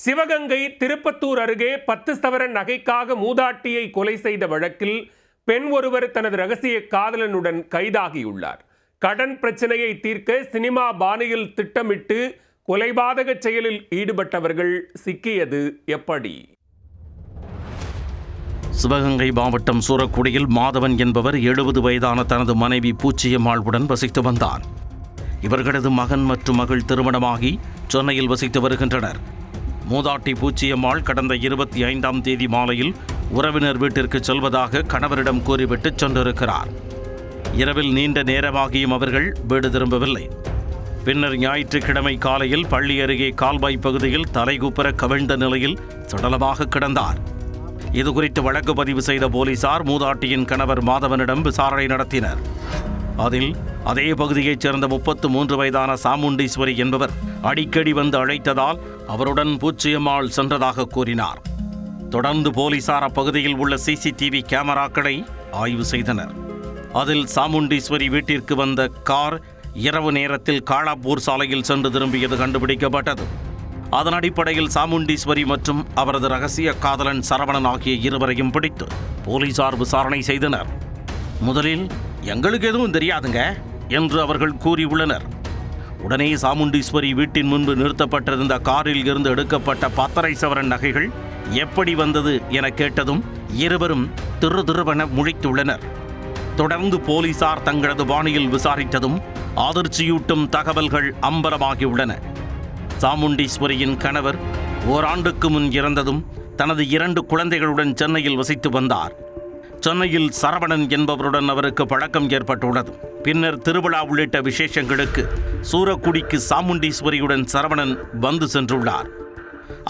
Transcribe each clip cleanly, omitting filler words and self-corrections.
சிவகங்கை திருப்பத்தூர் அருகே 10 சவரன் நகைக்காக மூதாட்டியை கொலை செய்த வழக்கில் பெண் ஒருவர் தனது ரகசிய காதலனுடன் கைதாகியுள்ளார். கடன் பிரச்சனையை தீர்க்க சினிமா பாணியில் திட்டமிட்டு கொலைபாதக செயலில் ஈடுபட்டவர்கள் சிக்கியது எப்படி? சிவகங்கை மாவட்டம் சூரக்குடியில் மாதவன் என்பவர் 70 வயதான தனது மனைவி பூச்சியம்மாளுடன் வசித்து வந்தார். இவர்களது மகன் மற்றும் மகள் திருமணமாகி சென்னையில் வசித்து வருகின்றனர். மூதாட்டி பூச்சியம்மாள் கடந்த 25ஆம் தேதி மாலையில் உறவினர் வீட்டிற்கு செல்வதாக கணவரிடம் கூறிவிட்டு சென்றிருக்கிறார். இரவில் நீண்ட நேரமாகியும் அவர்கள் வீடு திரும்பவில்லை. பின்னர் ஞாயிற்றுக்கிழமை காலையில் பள்ளி அருகே கால்வாய் பகுதியில் தலைகுப்புற கவிழ்ந்த நிலையில் சடலமாக கிடந்தார். இதுகுறித்து வழக்கு பதிவு செய்த போலீசார் மூதாட்டியின் கணவர் மாதவனிடம் விசாரணை நடத்தினர். அதில் அதே பகுதியைச் சேர்ந்த 33 வயதான சாமுண்டீஸ்வரி என்பவர் அடிக்கடி வந்து அழைத்ததால் அவருடன் பூச்சியம்மாள் சென்றதாக கூறினார். தொடர்ந்து போலீசார் அப்பகுதியில் உள்ள சிசிடிவி கேமராக்களை ஆய்வு செய்தனர். அதில் சாமுண்டீஸ்வரி வீட்டிற்கு வந்த கார் இரவு நேரத்தில் காளாப்பூர் சாலையில் சென்று திரும்பியது கண்டுபிடிக்கப்பட்டது. அதன் அடிப்படையில் சாமுண்டீஸ்வரி மற்றும் அவரது ரகசிய காதலன் சரவணன் ஆகிய இருவரையும் பிடித்து போலீசார் விசாரணை செய்தனர். முதலில் எங்களுக்கு எதுவும் தெரியாதுங்க என்று அவர்கள் கூறியுள்ளனர். உடனே சாமுண்டீஸ்வரி வீட்டின் முன்பு நிறுத்தப்பட்டிருந்த காரில் இருந்து எடுக்கப்பட்ட 10 சவரன் நகைகள் எப்படி வந்தது என கேட்டதும் இருவரும் திருதிருவென முழித்துள்ளனர். தொடர்ந்து போலீசார் தங்களது பாணியில் விசாரித்ததும் அதிர்ச்சியூட்டும் தகவல்கள் அம்பலமாகியுள்ளன. சாமுண்டீஸ்வரியின் கணவர் ஓராண்டுக்கு முன் இறந்ததும் தனது 2 குழந்தைகளுடன் சென்னையில் வசித்து வந்தார். சென்னையில் சரவணன் என்பவருடன் அவருக்கு பழக்கம் ஏற்பட்டுள்ளது. பின்னர் திருவிழா உள்ளிட்ட விசேஷங்களுக்கு சூரக்குடிக்கு சாமுண்டீஸ்வரியுடன் சரவணன் வந்து சென்றுள்ளார்.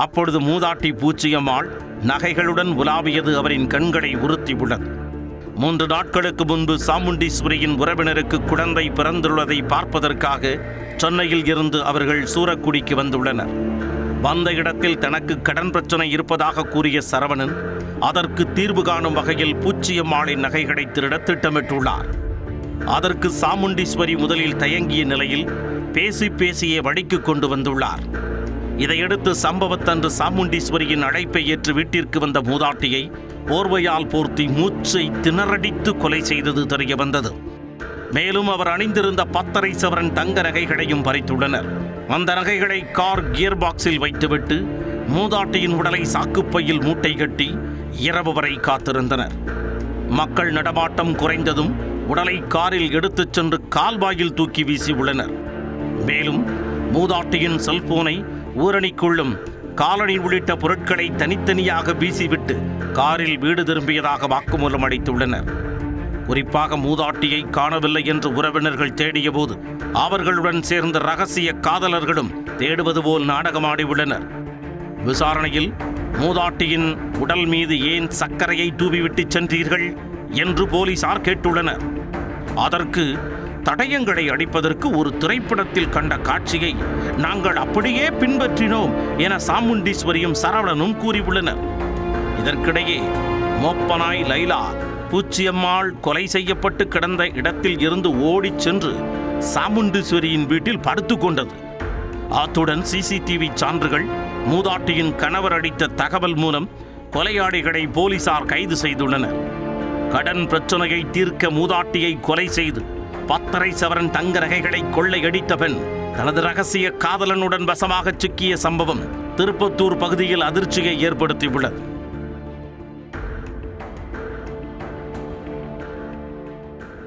அப்பொழுது மூதாட்டி பூச்சியம்மாள் நகைகளுடன் உலாவியது அவரின் கண்களை உறுத்தியுள்ளது. 3 நாட்களுக்கு முன்பு சாமுண்டீஸ்வரியின் உறவினருக்கு குழந்தை பிறந்துள்ளதை பார்ப்பதற்காக சென்னையில் இருந்து அவர்கள் சூரக்குடிக்கு வந்துள்ளனர். வந்த இடத்தில் தனக்கு கடன் பிரச்சனை இருப்பதாக கூறிய சரவணன் அதற்கு தீர்வு காணும் வகையில் பூச்சியம்மாளின் நகைகளை திருட திட்டமிட்டுள்ளார். அதற்கு சாமுண்டீஸ்வரி முதலில் தயங்கிய நிலையில் பேசியே வழிக்கு கொண்டு வந்துள்ளார். இதையடுத்து சம்பவத்தன்று சாமுண்டீஸ்வரியின் அழைப்பை ஏற்று வீட்டிற்கு வந்த மூதாட்டியை போர்வையால் போர்த்தி மூச்சை திணறடித்து கொலை செய்தது தெரிய வந்தது. மேலும் அவர் அணிந்திருந்த 10 சவரன் தங்க நகைகளையும் பறித்துள்ளனர். அந்த நகைகளை கார் கியர் பாக்ஸில் வைத்துவிட்டு மூதாட்டியின் உடலை சாக்குப்பையில் மூட்டை கட்டி இரவு வரை காத்திருந்தனர். மக்கள் நடமாட்டம் குறைந்ததும் உடலை காரில் எடுத்துச் சென்று கால்வாயில் தூக்கி வீசியுள்ளனர். மேலும் மூதாட்டியின் செல்போனை ஊரணிக்குள்ளும் காலணி உள்ளிட்ட பொருட்களை தனித்தனியாக வீசிவிட்டு காரில் வீடு திரும்பியதாக வாக்குமூலம் அளித்துள்ளனர். குறிப்பாக மூதாட்டியை காணவில்லை என்று உறவினர்கள் தேடிய போது அவர்களுடன் சேர்ந்த ரகசிய காதலர்களும் தேடுவது போல் நாடகமாடியுள்ளனர். விசாரணையில் மூதாட்டியின் உடல் மீது ஏன் சர்க்கரையை தூவிவிட்டு சென்றீர்கள் என்று போலீசார் கேட்டுள்ளனர். அதற்கு தடயங்களை அடிப்பதற்கு ஒரு திரைப்படத்தில் கண்ட காட்சியை நாங்கள் அப்படியே பின்பற்றினோம் என சாமுண்டீஸ்வரியும் சரவணனும் கூறியுள்ளனர். இதற்கிடையே மோப்பனாய் லைலா பூச்சியம்மாள் கொலை செய்யப்பட்டு கிடந்த இடத்தில் இருந்து ஓடிச் சென்று சாமுண்டீஸ்வரியின் வீட்டில் படுத்துக் கொண்டது. அத்துடன் சிசிடிவி சான்றுகள், மூதாட்டியின் கணவர் அளித்த தகவல் மூலம் கொலையாளிகளை போலீசார் கைது செய்துள்ளனர். கடன் பிரச்சனையை தீர்க்க மூதாட்டியை கொலை செய்து 10 சவரன் தங்க நகைகளை கொள்ளையடித்த பெண் தனது ரகசிய காதலனுடன் வசமாக சிக்கிய சம்பவம் திருப்பத்தூர் பகுதியில் அதிர்ச்சியை ஏற்படுத்தியுள்ளது.